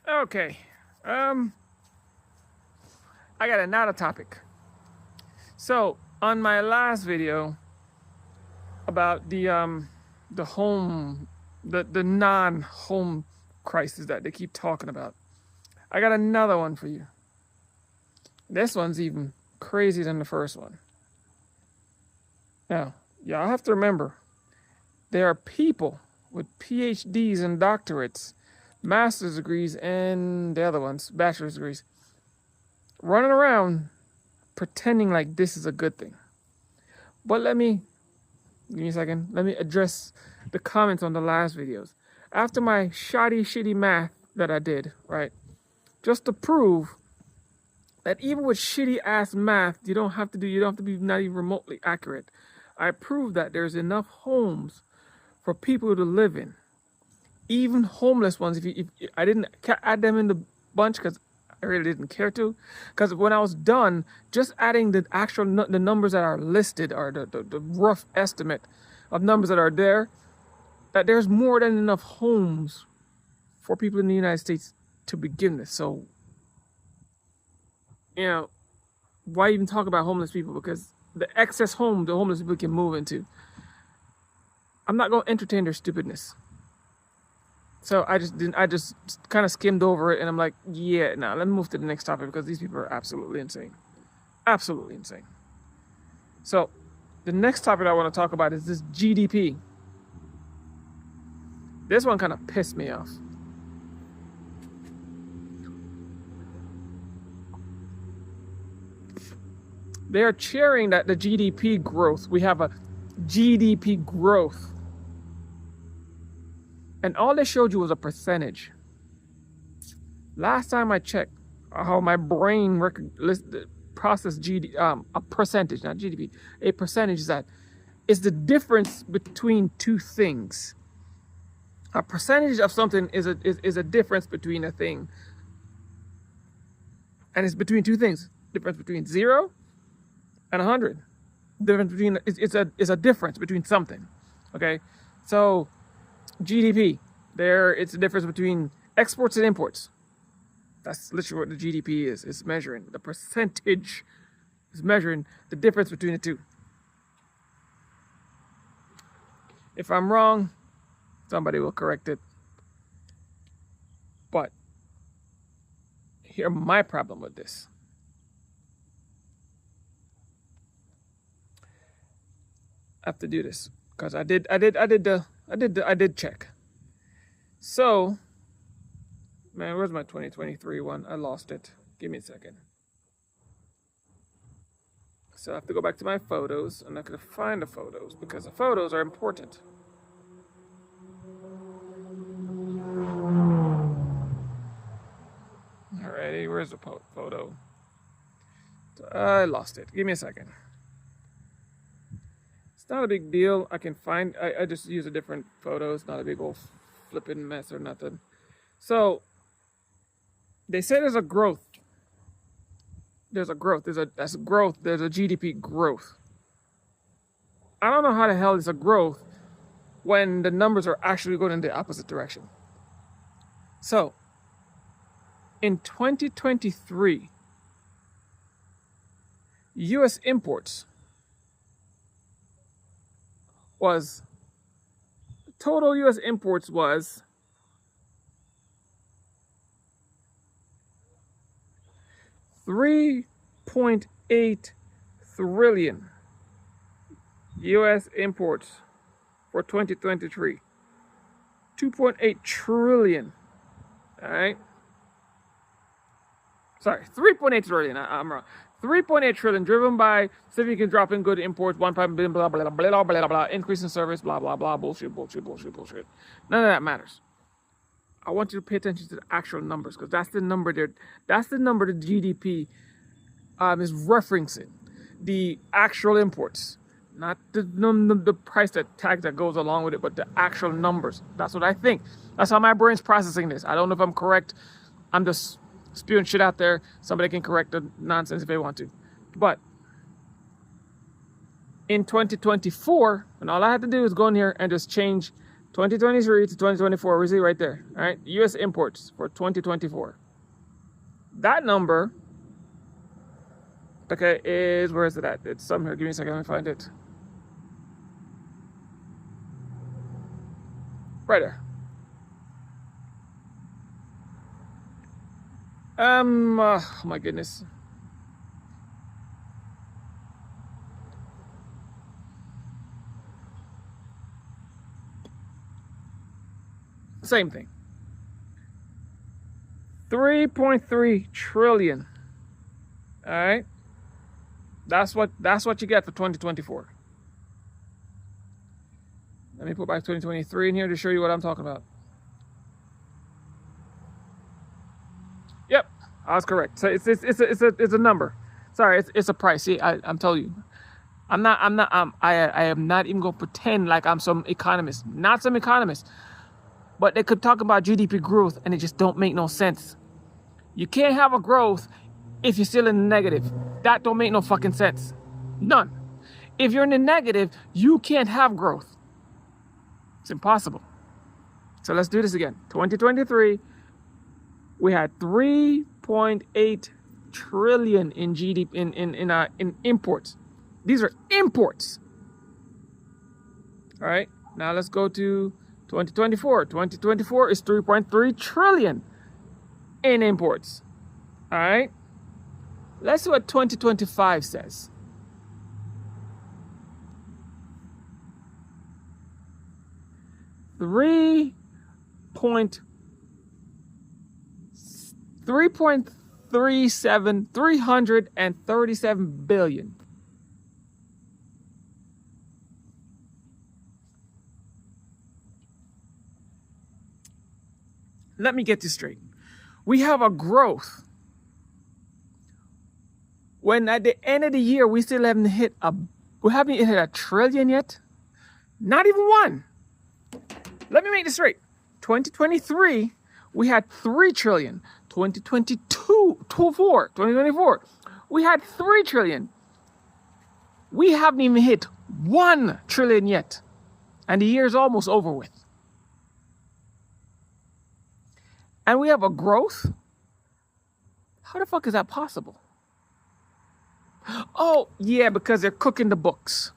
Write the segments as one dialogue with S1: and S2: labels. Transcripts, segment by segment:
S1: Okay. I got another topic. So on my last video about the home the non-home crisis that they keep talking about, I got another one for you. This one's even crazier than the first one. Now, y'all have to remember, there are people with PhDs and doctorates, master's degrees, and the other ones, bachelor's degrees, running around pretending like this is a good thing. But give me a second, let me address the comments on the last videos. After my shitty math that I did, right, just to prove that even with shitty ass math, you don't have to be not even remotely accurate. I proved that there's enough homes for people to live in, even homeless ones. If I didn't add them in the bunch because I really didn't care to, because when I was done, just adding the actual the numbers that are listed, or the rough estimate of numbers that are there, that there's more than enough homes for people in the United States to begin with. So, why even talk about homeless people? Because the excess home the homeless people can move into, I'm not going to entertain their stupidness. So I just kind of skimmed over it, and I'm like, yeah, now let me move to the next topic, because these people are absolutely insane. Absolutely insane. So the next topic I want to talk about is this GDP. This one kind of pissed me off. They are cheering that the GDP growth, we have a GDP growth. And all they showed you was a percentage. Last time I checked how my brain processed a percentage, not GDP, a percentage is the difference between two things. A percentage of something is a difference between a thing. And it's between two things. Difference between 0 and 100. Difference between it's a difference between something. Okay? So GDP, it's the difference between exports and imports. That's literally what the GDP is. It's measuring. The percentage is measuring the difference between the two. If I'm wrong, somebody will correct it. But here's my problem with this. I have to do this because I did check. So, man, where's my 2023 one? I lost it. Give me a second. So I have to go back to my photos. I'm not going to find the photos because the photos are important. Alrighty, where's the photo? I lost it. Give me a second. It's not a big deal. I can find, I just use a different photo. It's not a big old flipping mess or nothing. So they say there's a growth. There's a growth. There's a GDP growth. I don't know how the hell it's a growth when the numbers are actually going in the opposite direction. So in 2023, US imports was total US imports was $3.8 trillion. US imports for 2023. 2.8 trillion. All right. Sorry, 3.8 trillion. I'm wrong. 3.8 trillion driven by significant drop in good imports, 1.5 billion, blah, blah, blah, blah, blah, blah, increase in service, blah, blah, blah, bullshit. None of that matters. I want you to pay attention to the actual numbers, because that's the number there. That's the number the GDP is referencing. The actual imports, not the price tag that goes along with it, but the actual numbers. That's what I think. That's how my brain's processing this. I don't know if I'm correct. I'm just spewing shit out there. Somebody can correct the nonsense if they want to. But in 2024, and all I had to do is go in here and just change 2023 to 2024, we see right there, all right? U.S. imports for 2024. That number, okay, is, where is it at? It's somewhere. Give me a second, let me find it. Right there. Oh my goodness. Same thing. 3.3 trillion. All right. That's what you get for 2024. Let me put back 2023 in here to show you what I'm talking about. Yep, I was correct. So it's a number. Sorry, it's a price. See, I'm telling you, I am not even gonna pretend like I'm some economist. Not some economist. But they could talk about GDP growth and it just don't make no sense. You can't have a growth if you're still in the negative. That don't make no fucking sense. None. If you're in the negative, you can't have growth. It's impossible. So let's do this again. 2023, we had 3.8 trillion in GDP in imports. These are imports. All right. Now let's go to 2024. 2024 is 3.3 trillion in imports. All right. Let's see what 2025 says. Three point 337 billion. Let me get this straight. We have a growth when at the end of the year we haven't hit a trillion yet. Not even one. Let me make this straight. 2023, we had 3 trillion. 2024, we had 3 trillion. We haven't even hit 1 trillion yet. And the year is almost over with. And we have a growth? How the fuck is that possible? Oh, yeah, because they're cooking the books.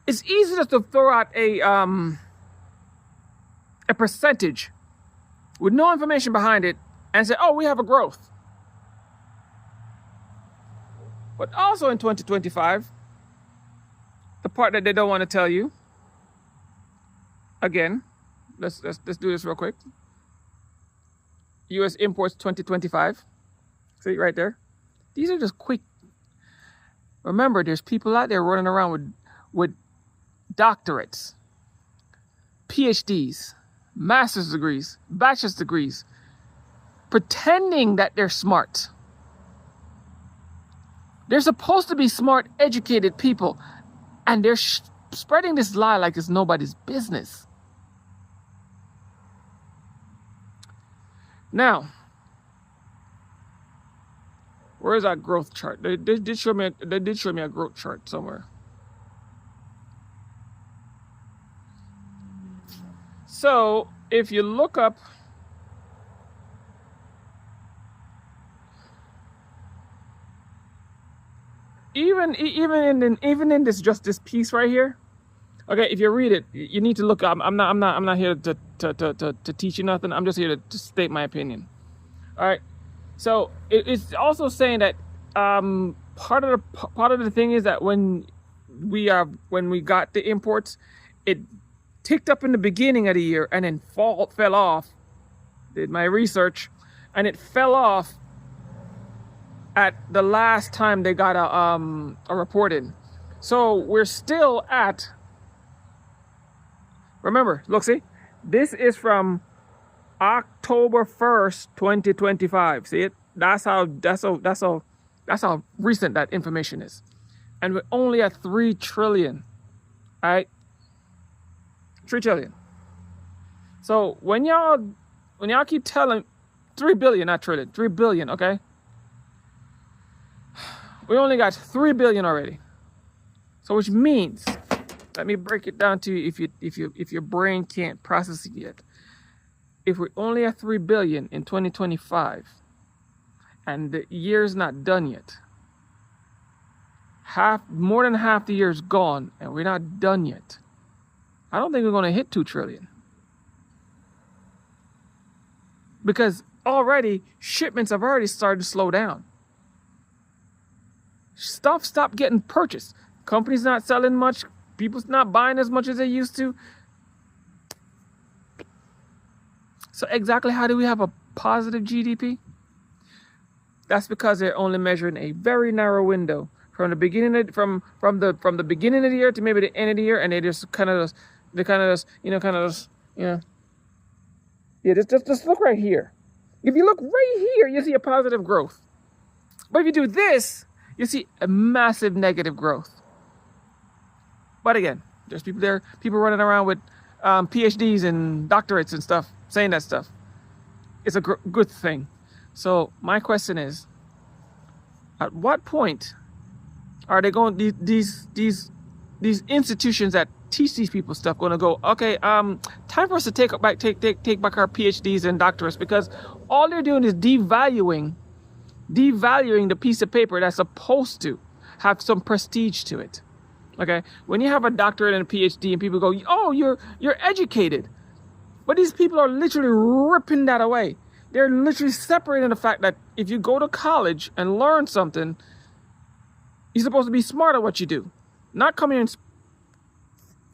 S1: It's easy just to throw out a percentage with no information behind it and say, oh, we have a growth. But also in 2025, the part that they don't want to tell you, again, let's do this real quick. U.S. imports 2025. See right there? These are just quick. Remember, there's people out there running around with doctorates, PhDs, master's degrees, bachelor's degrees, pretending that they're smart. They're supposed to be smart, educated people, and they're spreading this lie like it's nobody's business. Now, where is that growth chart? They did show me a growth chart somewhere. So if you look up even in this piece right here, okay, if you read it, you need to look up. I'm not here to teach you nothing. I'm just here to state my opinion. All right. So it's also saying that part of the thing is that when we got the imports, it ticked up in the beginning of the year and then fell off. Did my research, and it fell off at the last time they got a report in. So we're still at. Remember, look, see, this is from October 1st, 2025. See it? That's how recent that information is. And we're only at 3 trillion. All right? 3 trillion. So when y'all keep telling 3 billion, not trillion, 3 billion, okay? We only got 3 billion already. So which means, Let me break it down to you if your brain can't process it yet. If we're only at 3 billion in 2025 and the year's not done yet, more than half the year's gone and we're not done yet, I don't think we're going to hit 2 trillion. Because already shipments have already started to slow down. Stuff stopped getting purchased. Companies not selling much. People's not buying as much as they used to. So exactly how do we have a positive GDP? That's because they're only measuring a very narrow window from the beginning of, from the beginning of the year to maybe the end of the year, and they just just look right here. If you look right here, you see a positive growth. But if you do this, you see a massive negative growth. But again, there's people running around with PhDs and doctorates and stuff, saying that stuff. It's a good thing. So my question is, at what point are they going, these institutions that teach these people stuff going to go, okay, time for us to take back our PhDs and doctorates, because all they're doing is devaluing the piece of paper that's supposed to have some prestige to it. Okay, when you have a doctorate and a PhD and people go, oh, you're educated, but these people are literally ripping that away. They're literally separating the fact that if you go to college and learn something, you're supposed to be smart at what you do, not come here and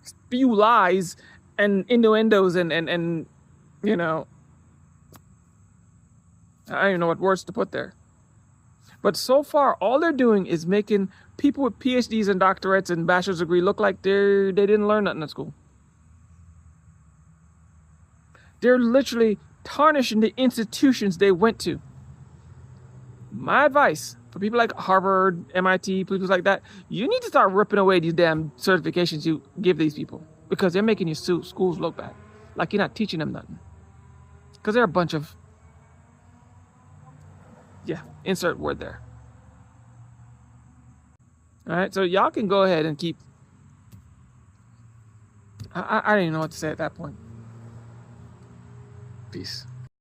S1: spew lies and innuendos and you know, I don't even know what words to put there. But so far, all they're doing is making people with PhDs and doctorates and bachelor's degree look like they didn't learn nothing at school. They're literally tarnishing the institutions they went to. My advice for people like Harvard, MIT, people like that, you need to start ripping away these damn certifications you give these people, because they're making your schools look bad. Like you're not teaching them nothing. Because they're a bunch of, insert word there. All right, so y'all can go ahead and keep. I don't even know what to say at that point. Peace.